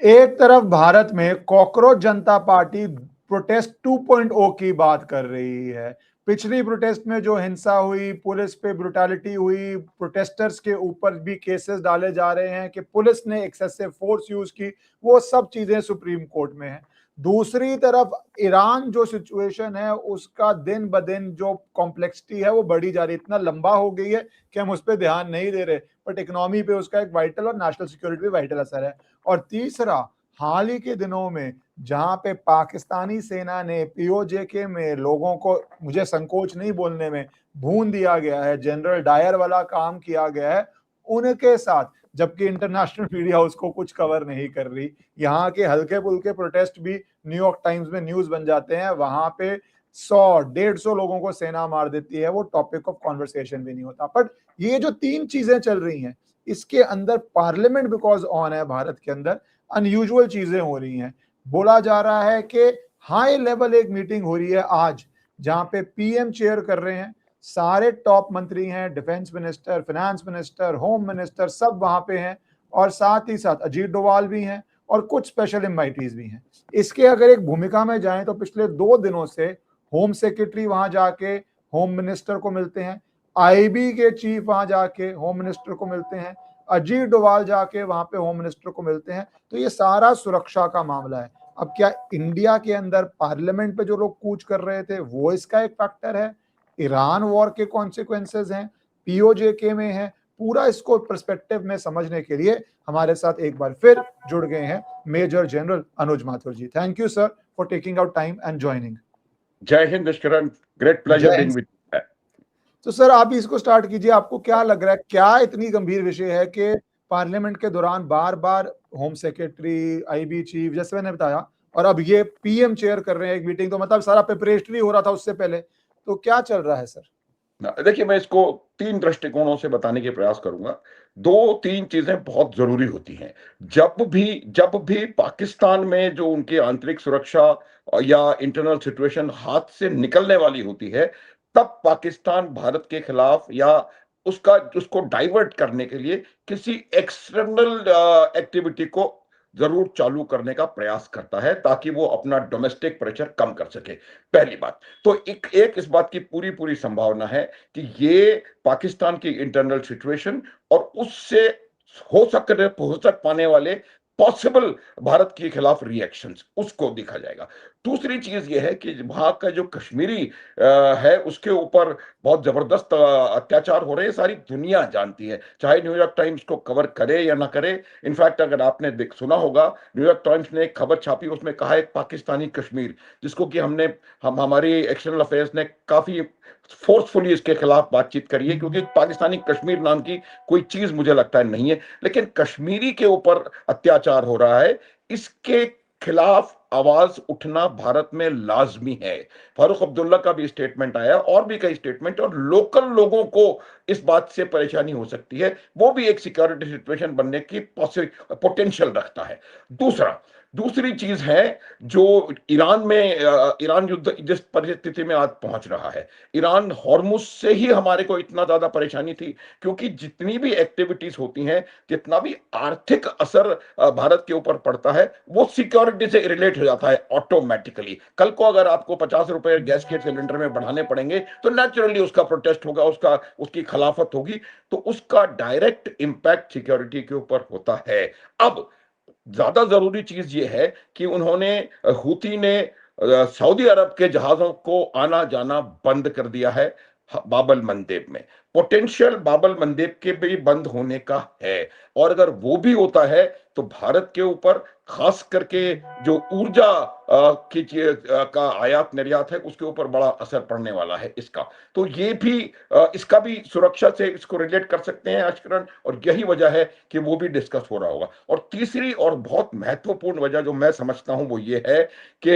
एक तरफ भारत में कॉकरोच जनता पार्टी प्रोटेस्ट 2.0 की बात कर रही है। पिछली प्रोटेस्ट में जो हिंसा हुई, पुलिस पे ब्रुटैलिटी हुई, प्रोटेस्टर्स के ऊपर भी केसेस डाले जा रहे हैं कि पुलिस ने एक्सेसिव फोर्स यूज की, वो सब चीजें सुप्रीम कोर्ट में है। दूसरी तरफ ईरान जो सिचुएशन है उसका दिन ब दिन जो कॉम्प्लेक्सिटी है वो बढ़ी जा रही है, इतना लंबा हो गई है कि हम उस पर ध्यान नहीं दे रहे, बट इकोनॉमी पे उसका एक वाइटल और नेशनल सिक्योरिटी पे वाइटल असर है। और तीसरा, हाल ही के दिनों में जहां पे पाकिस्तानी सेना ने पीओजेके में लोगों को, मुझे संकोच नहीं बोलने में, भून दिया गया है, जनरल डायर वाला काम किया गया है उनके साथ, जबकि इंटरनेशनल मीडिया उसको कुछ कवर नहीं कर रही। यहाँ के हल्के फुल्के प्रोटेस्ट भी न्यूयॉर्क टाइम्स में न्यूज बन जाते हैं, वहां पे 100-150 लोगों को सेना मार देती है, वो टॉपिक ऑफ कॉन्वर्सेशन भी नहीं होता। बट ये जो तीन चीजें चल रही हैं, इसके अंदर पार्लियामेंट बिकॉज ऑन है भारत के अंदर, अनयूजुअल चीजें हो रही हैं। बोला जा रहा है कि हाई लेवल एक मीटिंग हो रही है आज, जहां पे पीएम चेयर कर रहे हैं, सारे टॉप मंत्री हैं, defence minister, finance minister, home minister, सब वहां पे हैं, और साथ ही साथ अजीत डोवाल भी हैं और कुछ स्पेशल इनवाइटीज भी हैं। इसके अगर एक भूमिका में जाएं तो पिछले 2 दिनों से होम सेक्रेटरी वहां जाके होम मिनिस्टर को मिलते हैं, आईबी के चीफ वहां जाके होम मिनिस्टर को मिलते हैं, अजीत डोवाल जाके वहां पे होम मिनिस्टर को मिलते हैं। तो ये सारा सुरक्षा का मामला है। अब क्या इंडिया के अंदर पार्लियामेंट पे जो लोग कूच कर रहे थे वो इसका एक फैक्टर है? ईरान वॉर के कॉन्सिक्वेंसेज हैं, पीओजेके में है, पूरा इसको पर्सपेक्टिव में समझने के लिए हमारे साथ एक बार फिर जुड़ गए हैं major general Anuj Mathur ji. Thank you sir for taking out time and joining. जय हिंद Nishkaran, great pleasure being with. तो सर आप इसको स्टार्ट कीजिए, आपको क्या लग रहा है, क्या इतनी गंभीर विषय है कि पार्लियामेंट के दौरान बार बार होम सेक्रेटरी, आईबी चीफ, जैसे मैंने बताया, और अब ये पीएम चेयर कर रहे हैं एक मीटिंग, तो मतलब सारा प्रिपरेटरी हो रहा था उससे पहले, तो क्या चल रहा है सर? देखिए, मैं इसको 3 दृष्टिकोणों से बताने के प्रयास करूंगा। 2-3 चीजें बहुत जरूरी होती हैं। जब भी पाकिस्तान में जो उनकी आंतरिक सुरक्षा या इंटरनल सिचुएशन हाथ से निकलने वाली होती है, तब पाकिस्तान भारत के खिलाफ या उसको डाइवर्ट करने के लिए किसी एक्सटर्नल एक्टिविटी को जरूर चालू करने का प्रयास करता है, ताकि वो अपना डोमेस्टिक प्रेशर कम कर सके। पहली बात तो एक एक इस बात की पूरी पूरी संभावना है कि ये पाकिस्तान की इंटरनल सिचुएशन और उससे हो सक पाने वाले पॉसिबल भारत के खिलाफ रिएक्शंस, उसको देखा जाएगा। दूसरी चीज ये है कि वहां का जो कश्मीरी है, उसके ऊपर बहुत जबरदस्त अत्याचार हो रहे हैं, सारी दुनिया जानती है, चाहे न्यूयॉर्क टाइम्स को कवर करे या ना करे। इनफैक्ट अगर आपने सुना होगा, न्यूयॉर्क टाइम्स ने एक खबर छापी, उसमें कहा है पाकिस्तानी कश्मीर, जिसको कि हमारी एक्सटर्नल अफेयर्स ने काफी फोर्सफुली इसके खिलाफ बातचीत करी है, क्योंकि पाकिस्तानी कश्मीर नाम की कोई चीज मुझे लगता है नहीं है, लेकिन कश्मीरी के ऊपर अत्याचार हो रहा है, इसके खिलाफ आवाज उठना भारत में लाजमी है। फारूक अब्दुल्ला का भी स्टेटमेंट आया, और भी कई स्टेटमेंट, और लोकल लोगों को इस बात से परेशानी हो सकती है, वो भी एक सिक्योरिटी सिचुएशन बनने की पोटेंशियल रखता है। दूसरी चीज है जो ईरान युद्ध जिस परिस्थिति में आज पहुंच रहा है, ईरान हॉर्मुज से ही हमारे को इतना ज्यादा परेशानी थी, क्योंकि जितनी भी एक्टिविटीज होती हैं, जितना भी आर्थिक असर भारत के ऊपर पड़ता है, वो सिक्योरिटी से रिलेट हो जाता है ऑटोमेटिकली। कल को अगर आपको 50 रुपए गैस के सिलेंडर में बढ़ाने पड़ेंगे, तो नेचुरली उसका प्रोटेस्ट होगा, उसकी खिलाफत होगी, तो उसका डायरेक्ट इंपैक्ट सिक्योरिटी के ऊपर होता है। अब ज्यादा जरूरी चीज ये है कि हूती ने सऊदी अरब के जहाजों को आना जाना बंद कर दिया है बाबल मंदेब में। पोटेंशियल बाबल मंदेब के भी बंद होने का है, और अगर वो भी होता है तो भारत के ऊपर खास करके जो ऊर्जा का आयात निर्यात है, उसके ऊपर बड़ा असर पड़ने वाला है इसका। तो ये भी इसका भी सुरक्षा से इसको रिलेट कर सकते हैं आचरण, और यही वजह है कि वो भी डिस्कस हो रहा होगा। और तीसरी और बहुत महत्वपूर्ण वजह जो मैं समझता हूं वो ये है कि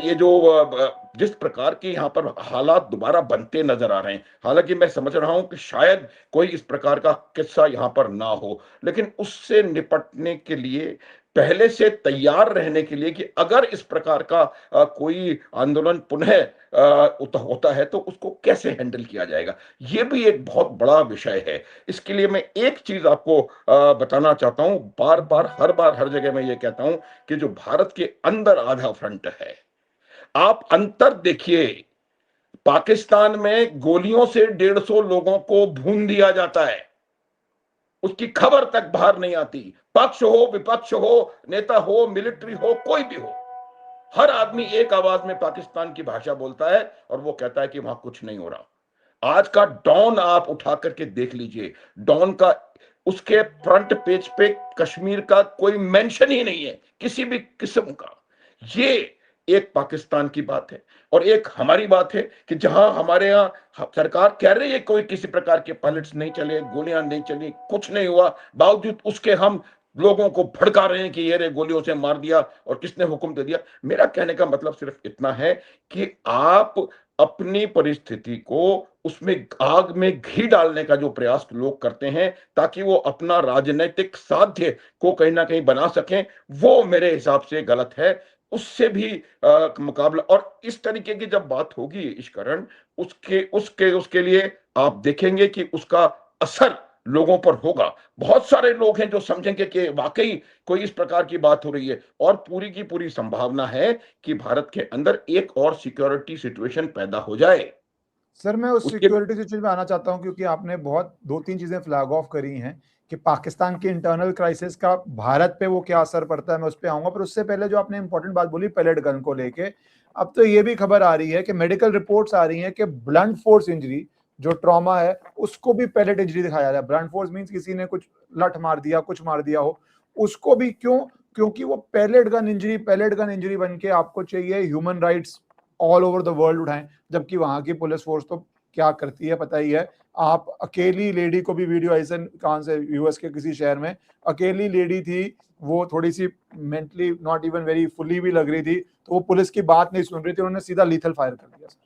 ये जो जिस प्रकार के यहाँ पर हालात दोबारा बनते नजर आ रहे हैं, हालांकि मैं समझ रहा रहा हूं कि शायद कोई इस प्रकार का किस्सा यहां पर ना हो, लेकिन उससे निपटने के लिए, पहले से तैयार रहने के लिए कि अगर इस प्रकार का कोई आंदोलन पुनः होता है तो उसको कैसे हैंडल किया जाएगा, ये भी एक बहुत बड़ा विषय है। इसके लिए मैं एक चीज आपको बताना चाहता हूं, बार हर जगह मैं ये कहता हूं कि जो भारत के अंदर आधा फ्रंट है, आप अंतर देखिए। पाकिस्तान में गोलियों से 150 लोगों को भून दिया जाता है, उसकी खबर तक बाहर नहीं आती। पक्ष हो, विपक्ष हो, नेता हो, मिलिट्री हो, कोई भी हो, हर आदमी एक आवाज में पाकिस्तान की भाषा बोलता है और वो कहता है कि वहां कुछ नहीं हो रहा। आज का डॉन आप उठा करके देख लीजिए, डॉन का उसके फ्रंट पेज पे कश्मीर का कोई मेंशन ही नहीं है किसी भी किस्म का। ये एक पाकिस्तान की बात है और एक हमारी बात है कि जहां हमारे यहां सरकार कह रही है कोई किसी प्रकार के पायलट्स नहीं चले, गोलियां नहीं चली, कुछ नहीं हुआ, बावजूद उसके हम लोगों को भड़का रहे हैं कि ये रे गोलियों से मार दिया और किसने हुक्म दे दिया। मेरा कहने का मतलब सिर्फ इतना है कि आप अपनी परिस्थिति को उसमें आग में घी डालने का जो प्रयास लोग करते हैं ताकि वो अपना राजनीतिक साध्य को कहीं ना कहीं बना सकें, वो मेरे हिसाब से गलत है। उससे भी मुकाबला, और इस तरीके की जब बात होगी ईश्वरण, उसके उसके उसके लिए आप देखेंगे कि उसका असर लोगों पर होगा। बहुत सारे लोग हैं जो समझेंगे कि वाकई कोई इस प्रकार की बात हो रही है और पूरी की पूरी संभावना है कि भारत के अंदर एक और सिक्योरिटी सिचुएशन पैदा हो जाए। सर मैं उस उसके सिक्योरिटी सिचुएशन में आना चाहता हूं क्योंकि आपने बहुत दो तीन चीजें फ्लैग ऑफ करी हैं कि पाकिस्तान के इंटरनल क्राइसिस का भारत पे वो क्या असर पड़ता है, मैं उस पर आऊंगा। पर उससे पहले जो आपने इंपॉर्टेंट बात बोली पैलेट गन को लेके, अब तो ये भी खबर आ रही है कि मेडिकल रिपोर्ट्स आ रही हैं कि ब्लंट फोर्स इंजरी जो ट्रॉमा है उसको भी पैलेट इंजरी दिखाया जा रहा है। ब्लंट फोर्स मींस किसी ने कुछ लठ मार दिया, कुछ मार दिया हो, उसको भी क्यों? क्योंकि वो पैलेट गन इंजरी बन के आपको चाहिए human rights all over the world उठाएं, जबकि वहां की पुलिस फोर्स तो क्या करती है पता ही है। आप अकेली लेडी को भी वीडियो ऐसे कहां से, यूएस के किसी शहर में अकेली लेडी थी, वो थोड़ी सी mentally not even very fully भी लग रही थी, तो वो पुलिस की बात नहीं सुन रही थी, उन्होंने सीधा लीथल फायर कर दिया सर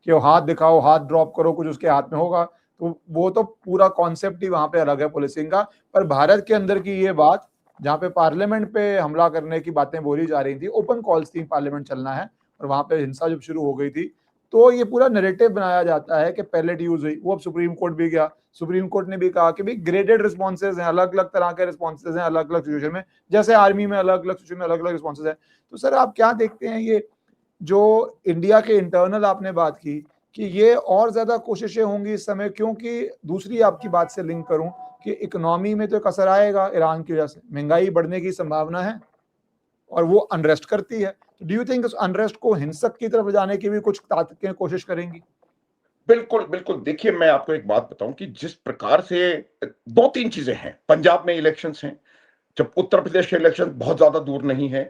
कि वो हाथ दिखाओ, हाथ ड्रॉप करो, कुछ उसके हाथ में होगा। तो वो तो पूरा कॉन्सेप्ट ही वहां पे अलग है पुलिसिंग का। पर भारत के अंदर की ये बात, जहाँ पे पार्लियामेंट पे हमला करने की बातें बोली जा रही थी, ओपन कॉल्स थी पार्लियामेंट चलना है, और वहां पे हिंसा जब शुरू हो गई थी तो ये पूरा नैरेटिव बनाया जाता है कि पैलेट यूज हुई। वो अब सुप्रीम कोर्ट भी गया, सुप्रीम कोर्ट ने भी कहा कि भाई ग्रेडेड रिस्पॉन्सेज हैं, अलग अलग तरह के रिस्पॉन्सेज हैं अलग अलग सिचुएशन में, जैसे आर्मी में अलग अलग सिचुएशन में अलग अलग रिस्पॉन्सेज हैं। तो सर आप क्या देखते हैं, ये जो इंडिया के इंटरनल आपने बात की कि ये और ज्यादा कोशिशें होंगी इस समय, क्योंकि दूसरी आपकी बात से लिंक करूं कि इकोनॉमी में तो एक असर आएगा ईरान की वजह से, महंगाई बढ़ने की संभावना है और वो अनरेस्ट करती है। डू यू थिंक उस अनरेस्ट को हिंसक की तरफ जाने की भी कुछ ताकतें कोशिश करेंगी? बिल्कुल बिल्कुल, देखिए मैं आपको एक बात बताऊं कि जिस प्रकार से दो तीन चीजें हैं, पंजाब में इलेक्शंस हैं, जब उत्तर प्रदेश के इलेक्शन बहुत ज्यादा दूर नहीं है।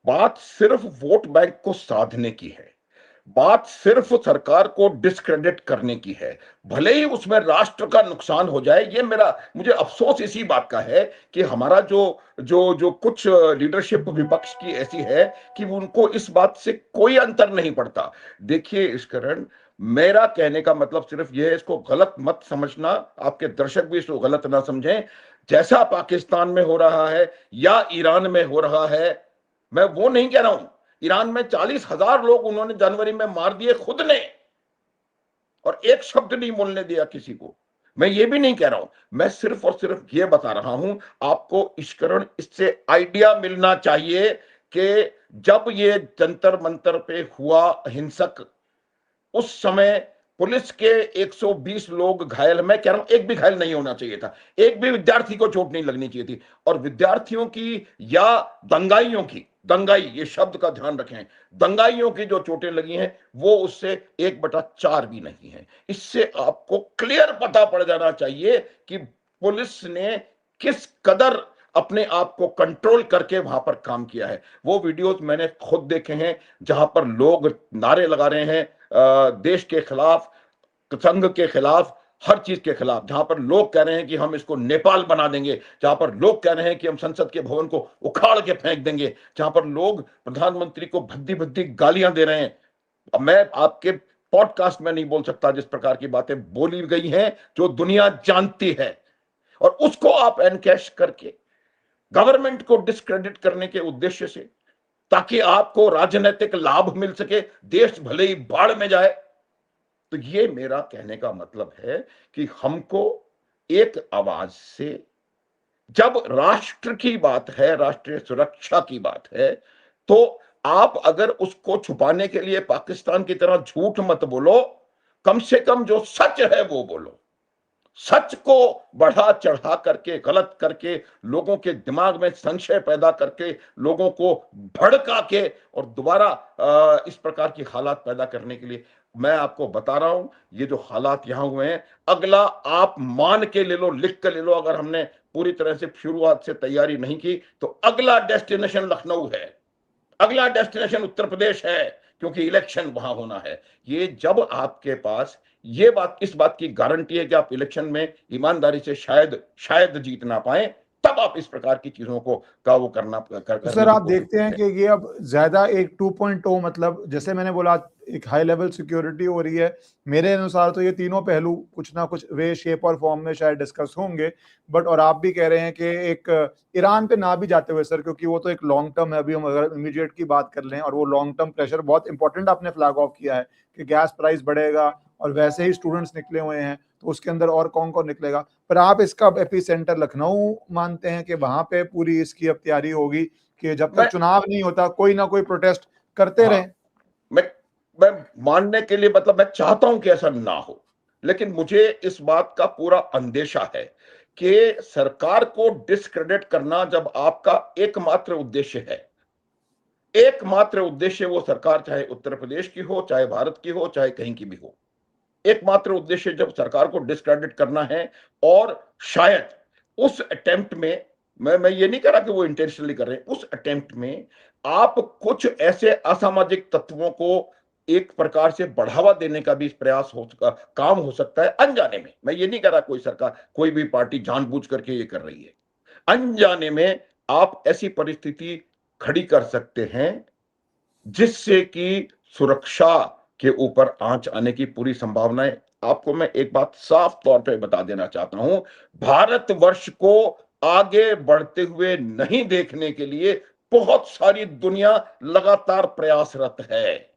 बात सिर्फ वोट बैंक को साधने की है, बात सिर्फ सरकार को डिस्क्रेडिट करने की है, भले ही उसमें राष्ट्र का नुकसान हो जाए। ये मुझे अफसोस इसी बात का है कि हमारा जो जो जो कुछ लीडरशिप विपक्ष की ऐसी है कि उनको इस बात से कोई अंतर नहीं पड़ता। देखिए इस कारण मेरा कहने का मतलब सिर्फ यह है, इसको गलत मत समझना, आपके दर्शक भी इसको गलत ना समझें। जैसा पाकिस्तान में हो रहा है या ईरान में हो रहा है, मैं वो नहीं कह रहा हूं। ईरान में 40,000 लोग उन्होंने जनवरी में मार दिए खुद ने, और एक शब्द नहीं बोलने दिया किसी को। मैं ये भी नहीं कह रहा हूं, मैं सिर्फ और सिर्फ ये बता रहा हूं आपको ईश्वरण, इससे आइडिया मिलना चाहिए कि जब ये जंतर मंतर पे हुआ हिंसक, उस समय पुलिस के 120 लोग घायल, मैं कह रहा हूं एक भी घायल नहीं होना चाहिए था, एक भी विद्यार्थी को चोट नहीं लगनी चाहिए थी। और विद्यार्थियों की या दंगाइयों की, दंगाई ये शब्द का ध्यान रखें, दंगाइयों की जो चोटें लगी हैं वो उससे 1/4 भी नहीं है। इससे आपको क्लियर पता पड़ जाना चाहिए कि पुलिस ने किस कदर अपने आप को कंट्रोल करके वहां पर काम किया है। वो वीडियोस मैंने खुद देखे हैं जहां पर लोग नारे लगा रहे हैं देश के खिलाफ, संघ के खिलाफ, हर चीज के खिलाफ, जहां पर लोग कह रहे हैं कि हम इसको नेपाल बना देंगे, जहां पर लोग कह रहे हैं कि हम संसद के भवन को उखाड़ के फेंक देंगे, जहां पर लोग प्रधानमंत्री को भद्दी भद्दी गालियां दे रहे हैं। अब मैं आपके पॉडकास्ट में नहीं बोल सकता जिस प्रकार की बातें बोली गई हैं, जो दुनिया जानती है, और उसको आप एनकैश करके गवर्नमेंट को डिस्क्रेडिट करने के उद्देश्य से, ताकि आपको राजनीतिक लाभ मिल सके, देश भले ही बाढ़ में जाए। तो ये मेरा कहने का मतलब है कि हमको एक आवाज से, जब राष्ट्र की बात है, राष्ट्रीय सुरक्षा की बात है, तो आप अगर उसको छुपाने के लिए पाकिस्तान की तरह झूठ मत बोलो, कम से कम जो सच है वो बोलो। सच को बढ़ा चढ़ा करके, गलत करके, लोगों के दिमाग में संशय पैदा करके, लोगों को भड़का के और दोबारा इस प्रकार की हालात पैदा करने के लिए, मैं आपको बता रहा हूं, ये जो हालात यहां हुए हैं, अगला आप मान के ले लो, लिख के ले लो, अगर हमने पूरी तरह से शुरुआत से तैयारी नहीं की तो अगला डेस्टिनेशन लखनऊ है, अगला डेस्टिनेशन उत्तर प्रदेश है, क्योंकि इलेक्शन वहां होना है। ये जब आपके पास ये बात, इस बात की गारंटी है कि आप इलेक्शन में ईमानदारी से शायद जीत ना पाए, तब आप इस प्रकार की चीजों को का वो तो करने सर की आप कोशिश देखते हैं करते कि ये अब ज्यादा एक 2.0, मतलब जैसे मैंने बोला एक हाई लेवल सिक्योरिटी हो रही है। मेरे अनुसार तो ये तीनों पहलू कुछ ना कुछ वे शेप और फॉर्म में शायद डिस्कस होंगे, बट और आप भी कह रहे हैं कि एक ईरान पे ना भी जाते हुए सर, क्योंकि वो तो एक लॉन्ग टर्म है, अभी हम अगर इमीडिएट की बात कर लें, और वो लॉन्ग टर्म प्रेशर बहुत इंपॉर्टेंट आपने फ्लैग ऑफ किया है कि गैस प्राइस बढ़ेगा और वैसे ही स्टूडेंट्स निकले हुए हैं, तो उसके अंदर और कौन कौन निकलेगा। पर आप इसका एपी सेंटर लखनऊ मानते हैं कि वहां पे पूरी इसकी अब तैयारी होगी कि जब तक मैं चुनाव नहीं होता कोई ना कोई प्रोटेस्ट करते हाँ, रहे। मैं मैं मानने के लिए, मतलब मैं चाहता हूं कि ऐसा ना हो, लेकिन मुझे इस बात का पूरा अंदेशा है कि सरकार को डिस्क्रेडिट करना जब आपका एकमात्र उद्देश्य है, एकमात्र उद्देश्य, वो सरकार चाहे उत्तर प्रदेश की हो, चाहे भारत की हो, चाहे कहीं की भी हो, एकमात्र उद्देश्य जब सरकार को डिस्क्रेडिट करना है, और शायद उस अटेम्प्ट में, मैं ये नहीं कह रहा कि वो इंटेंशनली कर रहे हैं, उस अटेम्प्ट में आप कुछ ऐसे असामाजिक तत्वों को एक प्रकार से बढ़ावा देने का भी प्रयास हो, काम हो सकता है अनजाने में। मैं ये नहीं कह रहा कोई सरकार, कोई भी पार्टी जानबूझ करके ये कर रही है, अनजाने में आप ऐसी परिस्थिति खड़ी कर सकते हैं जिससे कि सुरक्षा के ऊपर आंच आने की पूरी संभावना है। आपको मैं एक बात साफ तौर पे बता देना चाहता हूं, भारतवर्ष को आगे बढ़ते हुए नहीं देखने के लिए बहुत सारी दुनिया लगातार प्रयासरत है,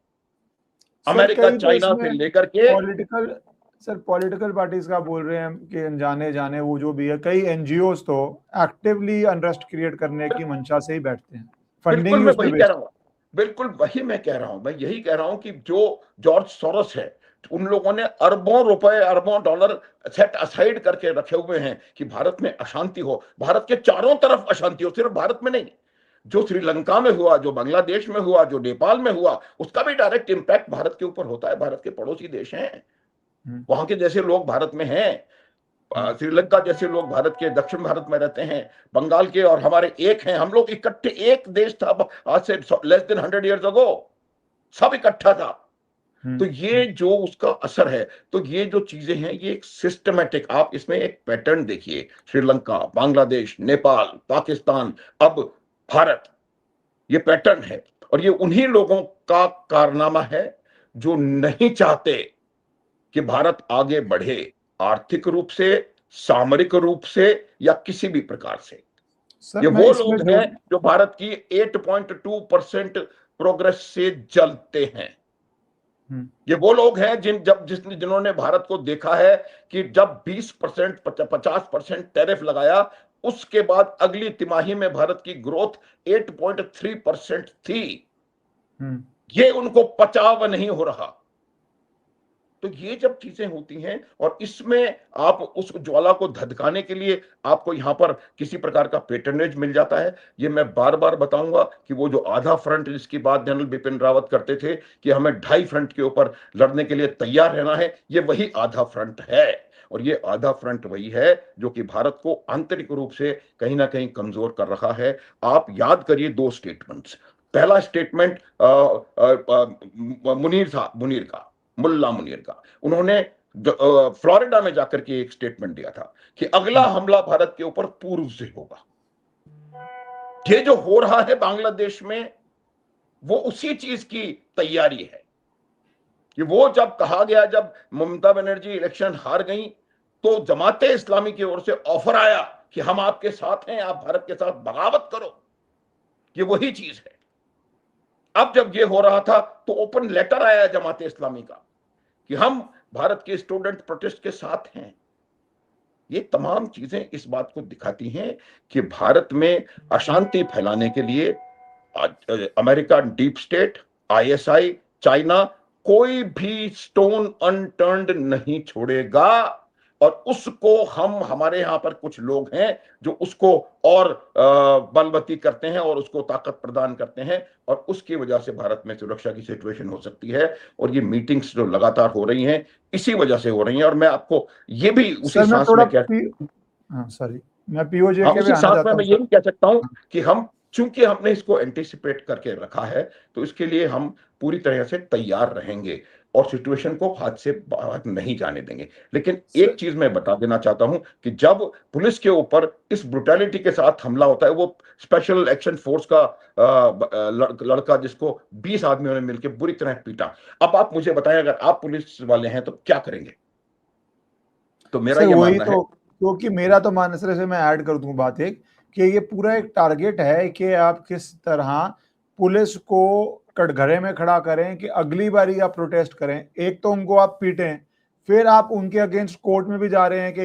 सर अमेरिका कई तो चाइना से इसमें लेकर के। पॉलिटिकल, सर पॉलिटिकल पार्टीज का बोल रहे हैं कि अनजाने जाने वो जो भी है, कई एनजीओज तो एक्टिवली अनरेस्ट क्रिएट करने की मंशा से ही बैठते हैं, फंडिंग बिल्कुल ही मैं उस पे वही कह रहा बेचते हूं, बिल्कुल वही मैं कह रहा हूं, मैं यही कह रहा हूं कि जो जॉर्ज सोरोस है, उन लोगों ने अरबों रुपए, अरबों डॉलर सेट असाइड करके रखे हुए हैं कि भारत में अशांति हो, भारत के चारों तरफ अशांति हो, सिर्फ भारत में नहीं। जो श्रीलंका में हुआ, जो बांग्लादेश में हुआ, जो नेपाल में हुआ, उसका भी डायरेक्ट इंपैक्ट भारत के ऊपर होता है। भारत के पड़ोसी देश हैं, हैं। वहां के जैसे लोग भारत में हैं, श्रीलंका जैसे लोग भारत के दक्षिण भारत में रहते हैं, बंगाल के और हमारे एक हैं, हम लोग इकट्ठे, एक देश था आज से लेस देन 100 years ago, सब इकट्ठा था। तो ये जो उसका असर है, तो ये जो चीजें हैं, ये एक सिस्टमेटिक, आप इसमें एक पैटर्न देखिए, श्रीलंका, बांग्लादेश, नेपाल, पाकिस्तान, अब भारत, ये पैटर्न है। और ये उन्हीं लोगों का कारनामा है जो नहीं चाहते कि भारत आगे बढ़े, आर्थिक रूप से, सामरिक रूप से, या किसी भी प्रकार से। सर ये मैं वो इसमें लोग जोड़, हैं जो भारत की 8.2% प्रोग्रेस से जलते हैं। ये वो लोग हैं जिन्होंने भारत को देखा है कि जब 20%, 50% टैरिफ लगाया, उसके बाद अगली तिमाही में भारत की ग्रोथ 8.3% थी। ये उनको पचाव नहीं हो रहा। तो ये जब चीजें होती हैं, और इसमें आप उस ज्वाला को धधकाने के लिए आपको यहां पर किसी प्रकार का पेटर्नेज मिल जाता है। ये मैं बार बार बताऊंगा कि वो जो आधा फ्रंट जिसकी बात जनरल बिपिन रावत करते थे कि हमें 2.5 फ्रंट के ऊपर लड़ने के लिए तैयार रहना है, ये वही आधा फ्रंट है। और ये आधा फ्रंट वही है जो कि भारत को आंतरिक रूप से कहीं ना कहीं कमजोर कर रहा है। आप याद करिए 2 स्टेटमेंट्स। पहला स्टेटमेंट मुनीर का, मुल्ला मुनीर का, उन्होंने फ्लोरिडा में जाकर के एक स्टेटमेंट दिया था कि अगला हमला भारत के ऊपर पूर्व से होगा। ये जो हो रहा है बांग्लादेश में, वो उसी चीज की तैयारी है। कि वो जब कहा गया, जब ममता बनर्जी इलेक्शन हार गई, तो जमाते इस्लामी की ओर से ऑफर आया कि हम आपके साथ हैं, आप भारत के साथ बगावत करो। ये वही चीज है। अब जब ये हो रहा था तो ओपन लेटर आया जमाते इस्लामी का कि हम भारत के स्टूडेंट प्रोटेस्ट के साथ हैं। ये तमाम चीजें इस बात को दिखाती हैं कि भारत में अशांति फैलाने के लिए America deep state, ISI, China कोई भी स्टोन अनटर्न्ड नहीं छोड़ेगा। और उसको हम, हमारे यहां पर कुछ लोग हैं जो उसको और बलवती करते हैं और उसको ताकत प्रदान करते हैं, और उसकी वजह से भारत में सुरक्षा की सिचुएशन हो सकती है। और ये मीटिंग्स जो लगातार हो रही हैं इसी वजह से हो रही हैं। और मैं आपको ये भी उसी सर मैं सांस थोड़ा में कह, हाँ सॉरी, मैं पीओजे हाँ के भी उसी आना सांस में चाहता मैं हूँ ये सर। भी कह सकता हूं कि हम, चूंकि हमने इसको एंटिसिपेट करके रखा है, तो इसके लिए हम पूरी तरह से तैयार रहेंगे और सिचुएशन को हाथ से बाहर नहीं जाने देंगे। लेकिन एक चीज मैं बता देना चाहता हूं कि जब पुलिस के ऊपर इस ब्रुटैलिटी के साथ हमला होता है, वो स्पेशल एक्शन फोर्स का लड़का जिसको 20 आदमियों ने मिलकर बुरी तरह पीटा, अब आप मुझे बताएं, अगर आप पुलिस वाले हैं तो क्या करेंगे? तो मेरा सर यह वही मानना है। तो, क्योंकि मेरा तो मानना सर, से मैं ऐड कर दूं बात एक, कि ये पूरा एक टारगेट है कि आप किस तरह पुलिस को कटघरे में खड़ा करें कि अगली बारी आप प्रोटेस्ट करें। एक तो उनको आप पीटें, फिर आप उनके अगेंस्ट कोर्ट में भी जा रहे हैं कि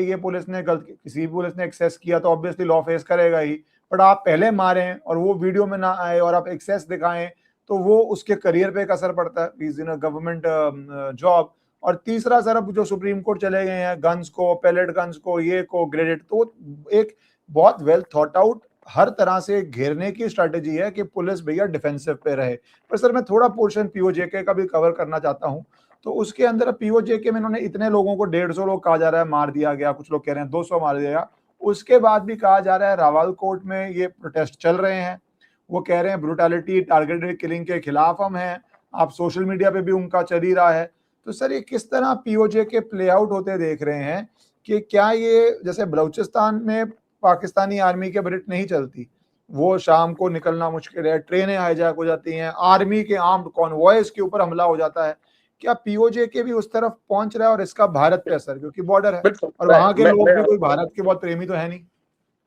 ये पुलिस ने गलत, किसी भी पुलिस ने एक्सेस किया तो ऑब्वियसली लॉ फेस करेगा ही, बट आप पहले मारें और वो वीडियो में ना आए और आप एक्सेस दिखाएं तो वो उसके करियर पे एक असर पड़ता है, is in a government job. और तीसरा सर, अब जो सुप्रीम कोर्ट चले गए हैं गन्स को, पैलेट गन्स को, ये को ग्रेडेड, तो एक बहुत वेल थॉट आउट हर तरह से घेरने की स्ट्रैटेजी है कि पुलिस भैया डिफेंसिव पे रहे। पर सर मैं थोड़ा पोर्शन पीओजेके का भी कवर करना चाहता हूं। तो उसके अंदर पीओजेके में इन्होंने इतने लोगों को, 150 लोग कहा जा रहा है मार दिया गया, कुछ लोग कह रहे हैं 200 मार दिया गया। उसके बाद भी कहा जा रहा है रावल कोर्ट में ये प्रोटेस्ट चल रहे हैं, वो कह रहे हैं ब्रुटैलिटी, टारगेटेड किलिंग के खिलाफ हम हैं। आप सोशल मीडिया पे भी उनका चल ही रहा है। तो सर ये किस तरह पीओजे के प्ले आउट होते देख रहे हैं कि क्या ये, जैसे बलूचिस्तान में पाकिस्तानी आर्मी के ब्रिट नहीं चलती, वो शाम को निकलना मुश्किल है, ट्रेनें हाईजैक हो जाती हैं, आर्मी के आर्म्ड कॉन्वॉयज के ऊपर हमला हो जाता है, क्या पीओजे के भी उस तरफ पहुंच रहा है और इसका भारत पे असर, क्योंकि बॉर्डर है बिल्कुल, और वहां के लोग भी कोई मैं भारत के बहुत प्रेमी तो है नहीं।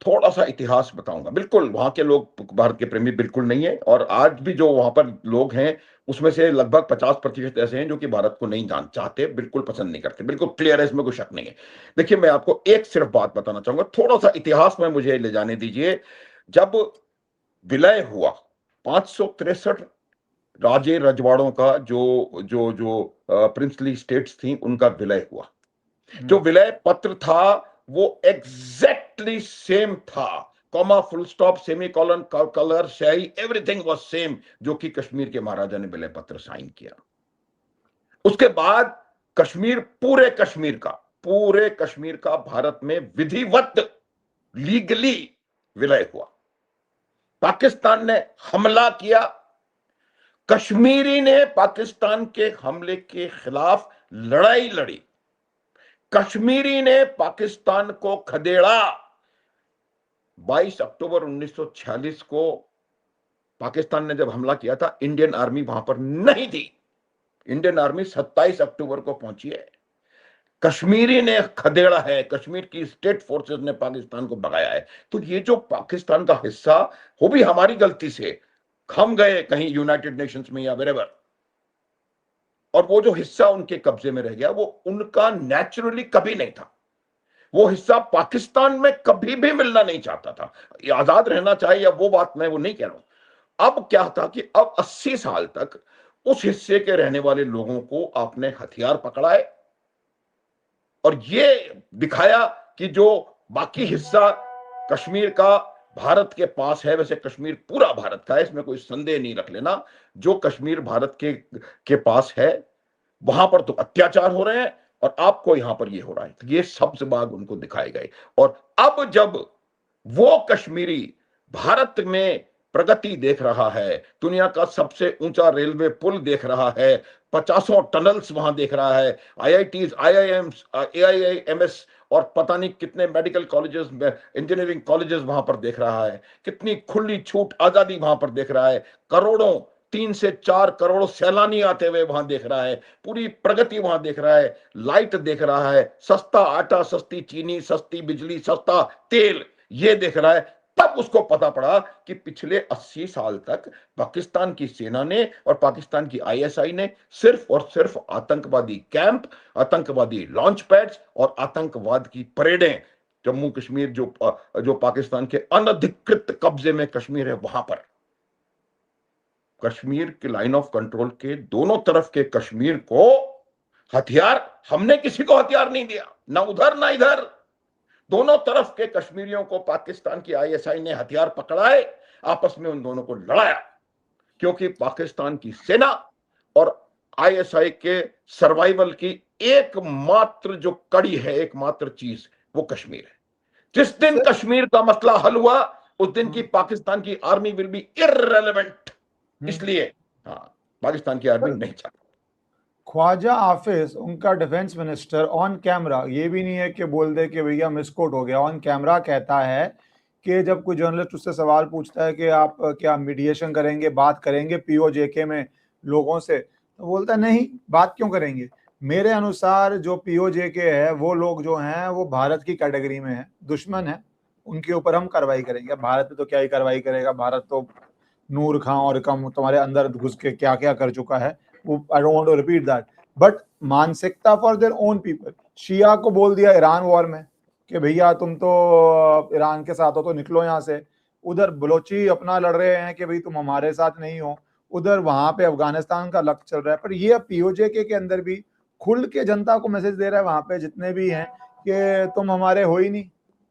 थोड़ा सा इतिहास बताऊंगा। बिल्कुल वहां के लोग भारत के प्रेमी बिल्कुल नहीं है, और आज भी जो वहां पर लोग हैं उसमें से लगभग 50% ऐसे हैं जो कि भारत को नहीं जान चाहते, बिल्कुल पसंद नहीं करते। बिल्कुल क्लियर है, इसमें कोई शक नहीं है। देखिए मैं आपको एक सिर्फ बात बताना चाहूंगा, थोड़ा सा इतिहास में मुझे ले जाने दीजिए। जब विलय हुआ 563 राजे रजवाड़ों का, जो जो जो प्रिंसली स्टेट्स थी, उनका विलय हुआ। जो विलय पत्र था वो एग्जैक्टली सेम था, comma, full stop, semi colon, colour, shahi, everything was same, जो कि कश्मीर के महाराजा ने विलय पत्र साइन किया। उसके बाद कश्मीर, पूरे कश्मीर का भारत में विधिवत, लीगली विलय हुआ। पाकिस्तान ने हमला किया, कश्मीरी ने पाकिस्तान के हमले के खिलाफ लड़ाई लड़ी, कश्मीरी ने पाकिस्तान को खदेड़ा। 22 अक्टूबर 1946 को पाकिस्तान ने जब हमला किया था, इंडियन आर्मी वहां पर नहीं थी। इंडियन आर्मी 27 अक्टूबर को पहुंची है। कश्मीरी ने खदेड़ा है, कश्मीर की स्टेट फोर्सेस ने पाकिस्तान को भगाया है। तो ये जो पाकिस्तान का हिस्सा, वो भी हमारी गलती से हम गए कहीं यूनाइटेड नेशंस में या वेरेवर, और वो जो हिस्सा उनके कब्जे में रह गया वो उनका नेचुरली कभी नहीं था। वो हिस्सा पाकिस्तान में कभी भी मिलना नहीं चाहता था, आजाद रहना चाहिए, या वो बात मैं वो नहीं कह रहा हूं। अब क्या था कि अब 80 साल तक उस हिस्से के रहने वाले लोगों को आपने हथियार पकड़ाए और ये दिखाया कि जो बाकी हिस्सा कश्मीर का भारत के पास है, वैसे कश्मीर पूरा भारत का है, इसमें कोई संदेह नहीं रख लेना। जो कश्मीर भारत के पास है, वहां पर तो अत्याचार हो रहे हैं और आपको यहां पर ये हो रहा है। तो ये सब्ज बाग उनको दिखाए गए। और अब जब वो कश्मीरी भारत में प्रगति देख रहा है, दुनिया का सबसे ऊंचा रेलवे पुल देख रहा है, 50 टनल्स वहां देख रहा है, आईआईटीज, आईआईएम्स, एआईएमएस और पता नहीं कितने मेडिकल कॉलेजेस, इंजीनियरिंग कॉलेजेस वहां पर देख रहा है, कितनी खुली छूट आजादी वहां पर देख रहा है, करोड़ों 3 से 4 करोड़ सैलानी आते हुए वहां देख रहा है, पूरी प्रगति वहां देख रहा है, लाइट देख रहा है, सस्ता आटा, सस्ती चीनी, सस्ती बिजली, सस्ता तेल, ये देख रहा है। तब उसको पता पड़ा कि पिछले 80 साल तक पाकिस्तान की सेना ने और पाकिस्तान की आईएसआई ने सिर्फ और सिर्फ आतंकवादी कैंप, आतंकवादी लॉन्च पैड्स और आतंकवाद की परेडें, जम्मू कश्मीर जो पाकिस्तान के अनधिकृत कब्जे में कश्मीर है, वहां पर कश्मीर के लाइन ऑफ कंट्रोल के दोनों तरफ के कश्मीर को हथियार, हमने किसी को हथियार नहीं दिया, ना उधर ना इधर, दोनों तरफ के कश्मीरियों को पाकिस्तान की आईएसआई ने हथियार पकड़ाए, आपस में उन दोनों को लड़ाया, क्योंकि पाकिस्तान की सेना और आईएसआई के सर्वाइवल की एकमात्र जो कड़ी है, एकमात्र चीज, वो कश्मीर है। जिस दिन कश्मीर का मसला हल हुआ, उस दिन की पाकिस्तान की आर्मी विल बी इररेलेवेंट। इसलिए हाँ, पाकिस्तान की आर्मी नहीं चाहती। ख्वाजा हाफिज, उनका डिफेंस मिनिस्टर, ऑन कैमरा, ये भी नहीं है कि बोल दे कि भैया मिसकोट हो गया, ऑन कैमरा कहता है कि जब कोई जर्नलिस्ट उससे सवाल पूछता है कि आप क्या मीडिएशन करेंगे, बात करेंगे पीओजेके में लोगों से, तो बोलता है नहीं, बात क्यों करेंगे, मेरे अनुसार जो पीओजेके है वो लोग जो हैं वो भारत की कैटेगरी में है, दुश्मन है, उनके ऊपर हम कार्रवाई करेंगे। भारत पे तो क्या ही कार्रवाई करेगा, भारत तो नूर खां और कम तुम्हारे अंदर घुस के क्या क्या कर चुका है, वो I don't want to repeat that, but मानसिकता फॉर देयर ओन पीपल। शिया को बोल दिया ईरान वॉर में कि भैया तुम तो ईरान के साथ हो तो निकलो यहाँ से, उधर बलोची अपना लड़ रहे हैं कि भाई तुम हमारे साथ नहीं हो, उधर वहां पे अफगानिस्तान का लक्ष्य चल रहा है। पर ये पीओजेके के अंदर भी खुल के जनता को मैसेज दे रहा है वहां पे जितने भी हैं कि तुम हमारे हो ही नहीं,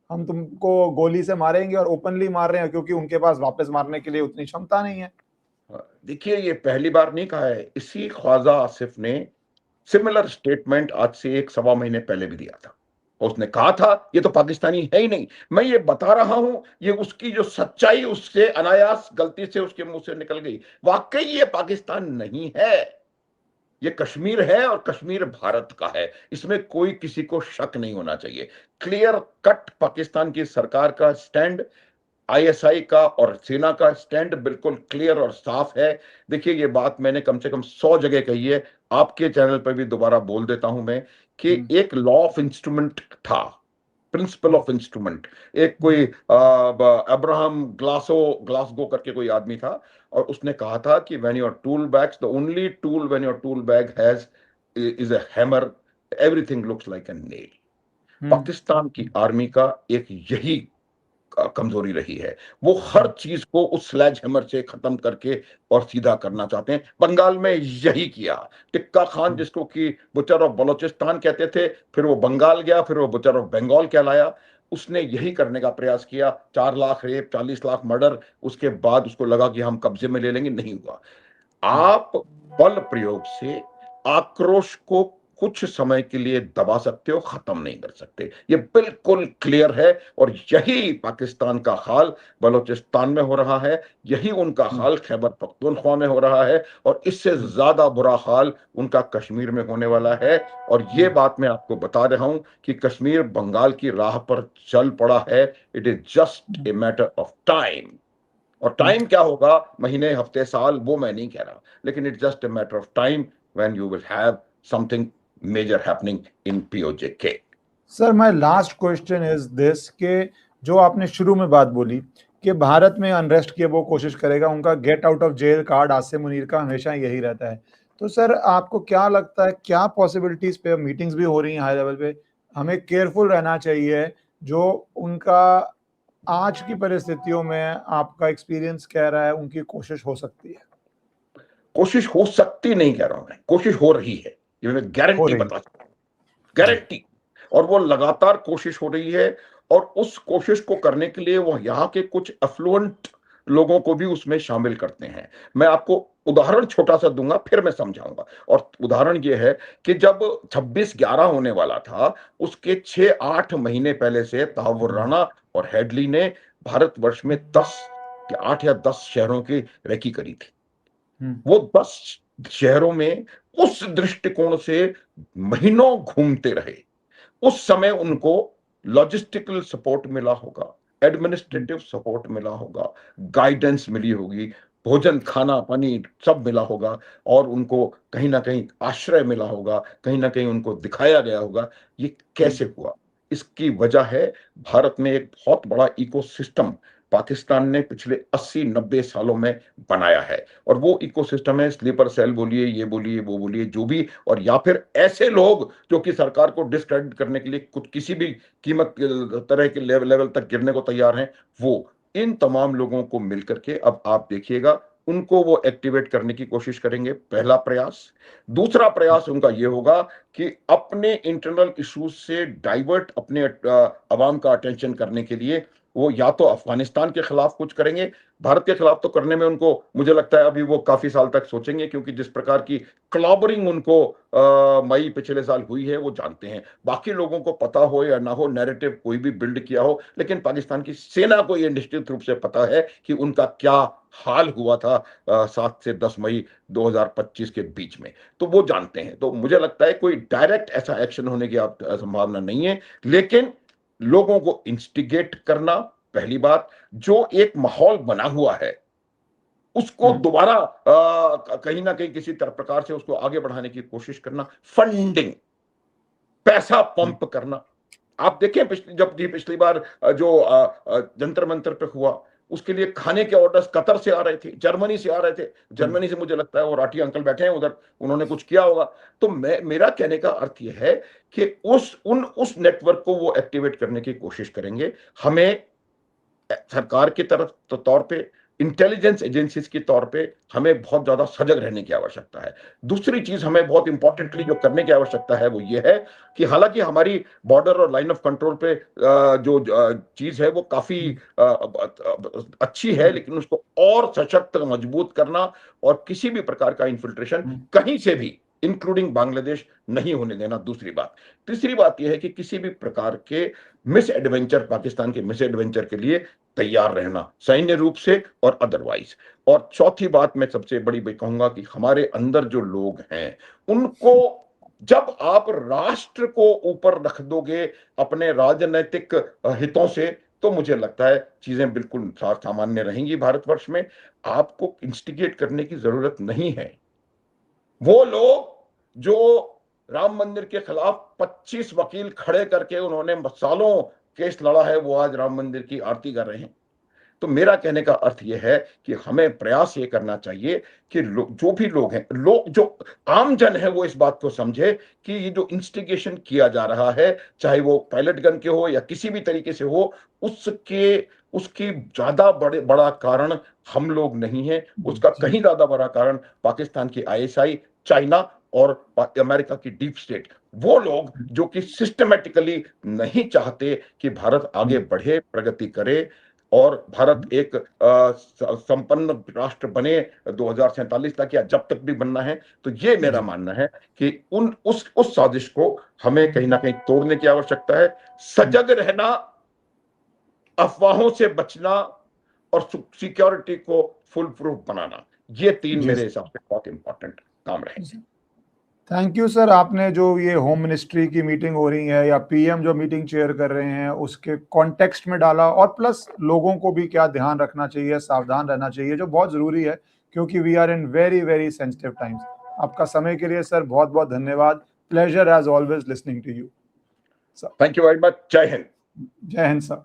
हम तुमको गोली से मारेंगे, और ओपनली मार रहे हैं क्योंकि उनके पास वापस मारने के लिए उतनी क्षमता नहीं है। देखिए, ये पहली बार नहीं कहा है, इसी ख्वाजा आसिफ ने सिमिलर स्टेटमेंट आज से 1 सवा महीने पहले भी दिया था। उसने कहा था ये तो पाकिस्तानी है ही नहीं, मैं ये बता रहा हूं, ये उसकी जो सच्चाई उससे अनायास गलती से उसके मुंह से निकल गई, वाकई ये पाकिस्तान नहीं है, ये कश्मीर है और कश्मीर भारत का है, इसमें कोई किसी को शक नहीं होना चाहिए। क्लियर कट पाकिस्तान की सरकार का स्टैंड, आईएसआई का और सेना का स्टैंड बिल्कुल क्लियर और साफ है। देखिए, ये बात मैंने कम से कम 100 जगह कही है, आपके चैनल पर भी दोबारा बोल देता हूं मैं कि एक लॉ ऑफ इंस्ट्रूमेंट था, प्रिंसिपल ऑफ इंस्ट्रूमेंट, एक कोई अब्राहम ग्लासगो करके कोई आदमी था, और उसने कहा था कि when your tool bags, the only tool when your tool bag has is a hammer, everything looks like a nail. Pakistan की आर्मी का एक यही कमजोरी रही है, वो हर चीज को उस स्लेज हैमर से खत्म करके और सीधा करना चाहते हैं। बंगाल में यही किया, टिक्का खान जिसको कि बुचर ऑफ बलोचिस्तान कहते थे, फिर वो बंगाल गया, फिर वो बुचर ऑफ बंगाल कहलाया, उसने यही करने का प्रयास किया, 4 लाख रेप, 40 लाख मर्डर, उसके बाद उसको लगा कि हम कब्जे में ले लेंगे, नहीं हुआ। आप बल प्रयोग से आक्रोश को कुछ समय के लिए दबा सकते हो, खत्म नहीं कर सकते, ये बिल्कुल क्लियर है। और यही पाकिस्तान का हाल बलूचिस्तान में हो रहा है, यही उनका हाल खैबर पख्तूनख्वा में हो रहा है, और इससे ज्यादा बुरा हाल उनका कश्मीर में होने वाला है। और ये बात मैं आपको बता रहा हूं कि कश्मीर बंगाल की राह पर चल पड़ा है, it is just a matter of time. और टाइम क्या होगा, महीने, हफ्ते, साल, वो मैं नहीं कह रहा, लेकिन it's just a matter of time when you will have something major happening in PoJK. Sir, my last question is this कि जो आपने शुरू में बात बोली कि भारत में अनरेस्ट की वो कोशिश करेगा, उनका get out of jail card Asim Munir का हमेशा यही रहता है, तो सर आपको क्या लगता है, क्या पॉसिबिलिटीज पे, मीटिंग्स भी हो रही हैं हाई लेवल पे, हमें केयरफुल रहना चाहिए, जो उनका आज की परिस्थितियों में आपका एक्सपीरियंस कह रहा है उनकी कोशिश हो सकती है? कोशिश हो सकती नहीं कह रहा हूं मैं, कोशिश हो रही है, ये मैं हो गारंटी रही बता सकता हूं, गारंटी। और वो लगातार कोशिश हो रही है, और उस कोशिश को करने के लिए वो यहाँ के कुछ अफ्लुएंट लोगों को भी उसमें शामिल करते हैं। मैं आपको उदाहरण छोटा सा दूंगा, फिर मैं समझाऊंगा। और उदाहरण ये है कि जब 26/11 होने वाला था, उसके 6-8 महीने पहले से तहव्वुर राणा और हेडली ने भारतवर्ष में 8 या 10 शहरों की रेकी करी थी। वो 10 शहरों में उस दृष्टिकोण से महीनों घूमते रहे। उस समय उनको लॉजिस्टिकल सपोर्ट मिला होगा, एडमिनिस्ट्रेटिव सपोर्ट मिला होगा, गाइडेंस मिली होगी, भोजन, खाना, पानी सब मिला होगा और उनको कहीं न कहीं आश्रय मिला होगा, कहीं न कहीं उनको दिखाया गया होगा। ये कैसे हुआ? इसकी वजह है भारत में एक बहुत बड़ा इकोसिस्टम पाकिस्तान ने पिछले 80-90 सालों में बनाया है और वो इकोसिस्टम है स्लीपर सेल बोलिए, ये बोलिए, वो बोलिए, जो भी और या फिर ऐसे लोग जो कि सरकार को डिस्क्रेडिट करने के लिए कुछ किसी भी कीमत तरह के लेवल तक गिरने को तैयार हैं, वो। इन तमाम लोगों को मिलकर के अब आप देखिएगा उनको वो एक्टिवेट करने की कोशिश करेंगे, पहला प्रयास। दूसरा प्रयास उनका ये होगा कि अपने इंटरनल इश्यूज से डाइवर्ट अपने अवाम का अटेंशन करने के लिए वो या तो अफगानिस्तान के खिलाफ कुछ करेंगे, भारत के खिलाफ तो करने में उनको मुझे लगता है अभी वो काफी साल तक सोचेंगे क्योंकि जिस प्रकार की क्लॉबरिंग उनको मई पिछले साल हुई है वो जानते हैं। बाकी लोगों को पता हो या ना हो, नैरेटिव कोई भी बिल्ड किया हो, लेकिन पाकिस्तान की सेना को ये निश्चित रूप से पता है कि उनका क्या हाल हुआ था 7 से 10 मई 2025 के बीच में, तो वो जानते हैं। तो मुझे लगता है कोई डायरेक्ट ऐसा एक्शन होने की संभावना नहीं है, लेकिन लोगों को इंस्टिगेट करना पहली बात, जो एक माहौल बना हुआ है उसको दोबारा कहीं ना कहीं किसी प्रकार से उसको आगे बढ़ाने की कोशिश करना, फंडिंग, पैसा पंप करना। आप देखें पिछली बार जो जंतर मंतर पे हुआ उसके लिए खाने के ऑर्डर्स कतर से आ रहे थे, जर्मनी से आ रहे थे। जर्मनी से मुझे लगता है वो राठी अंकल बैठे हैं उधर, उन्होंने कुछ किया होगा। तो मेरा कहने का अर्थ यह है कि उस नेटवर्क को वो एक्टिवेट करने की कोशिश करेंगे। हमें सरकार की तरफ तो तौर पे, इंटेलिजेंस एजेंसीज के तौर पे हमें बहुत ज्यादा सजग रहने की आवश्यकता है। दूसरी चीज हमें बहुत इंपॉर्टेंटली जो करने की आवश्यकता है वो ये है कि हालांकि हमारी बॉर्डर और लाइन ऑफ कंट्रोल पे जो चीज है वो काफी अच्छी है, लेकिन उसको और सशक्त मजबूत करना और किसी भी प्रकार का इन्फिल्ट्रेशन कहीं से भी इंक्लूडिंग बांग्लादेश नहीं होने देना, दूसरी बात। तीसरी बात यह है कि किसी भी प्रकार के मिस एडवेंचर, पाकिस्तान के मिस एडवेंचर के लिए तैयार रहना, सैन्य रूप से और अदरवाइज। और चौथी बात मैं सबसे बड़ी कहूंगा कि हमारे अंदर जो लोग हैं उनको जब आप राष्ट्र को ऊपर रख दोगे अपने राजनीतिक हितों से, तो मुझे लगता है चीजें बिल्कुल सामान्य रहेंगी भारतवर्ष में। आपको इंस्टिगेट करने की जरूरत नहीं है। वो लोग जो राम मंदिर के खिलाफ 25 वकील खड़े करके उन्होंने सालों केस लड़ा है, वो आज राम मंदिर की आरती कर रहे हैं। तो मेरा कहने का अर्थ यह है कि हमें प्रयास ये करना चाहिए कि जो भी लोग हैं, लोग जो आम जन है, वो इस बात को समझे कि ये जो इंस्टिगेशन किया जा रहा है, चाहे वो पायलट गन के हो या किसी भी तरीके से हो, उसकी ज्यादा बड़ा कारण हम लोग नहीं है। उसका कहीं ज्यादा बड़ा कारण पाकिस्तान की आईएसआई, चाइना और अमेरिका की डीप स्टेट, वो लोग जो कि सिस्टमेटिकली नहीं चाहते कि भारत आगे बढ़े, प्रगति करे और भारत एक संपन्न राष्ट्र बने 2047 तक या जब तक भी बनना है। तो ये मेरा मानना है कि उस साजिश को हमें कहीं ना कहीं तोड़ने की आवश्यकता है। सजग रहना, अफवाहों से बचना और सिक्योरिटी को फुल प्रूफ बनाना, ये तीन मेरे हिसाब से बहुत इंपॉर्टेंट काम रहेंगे। Thank you sir. आपने जो ये होम मिनिस्ट्री की मीटिंग हो रही है या पीएम जो मीटिंग चेयर कर रहे हैं उसके कॉन्टेक्स्ट में डाला, और प्लस लोगों को भी क्या ध्यान रखना चाहिए, सावधान रहना चाहिए, जो बहुत जरूरी है क्योंकि we are in very very sensitive times. आपका समय के लिए सर बहुत बहुत धन्यवाद। Pleasure as always listening to you. Thank you very much. जय हिंद। जय हिंद सर।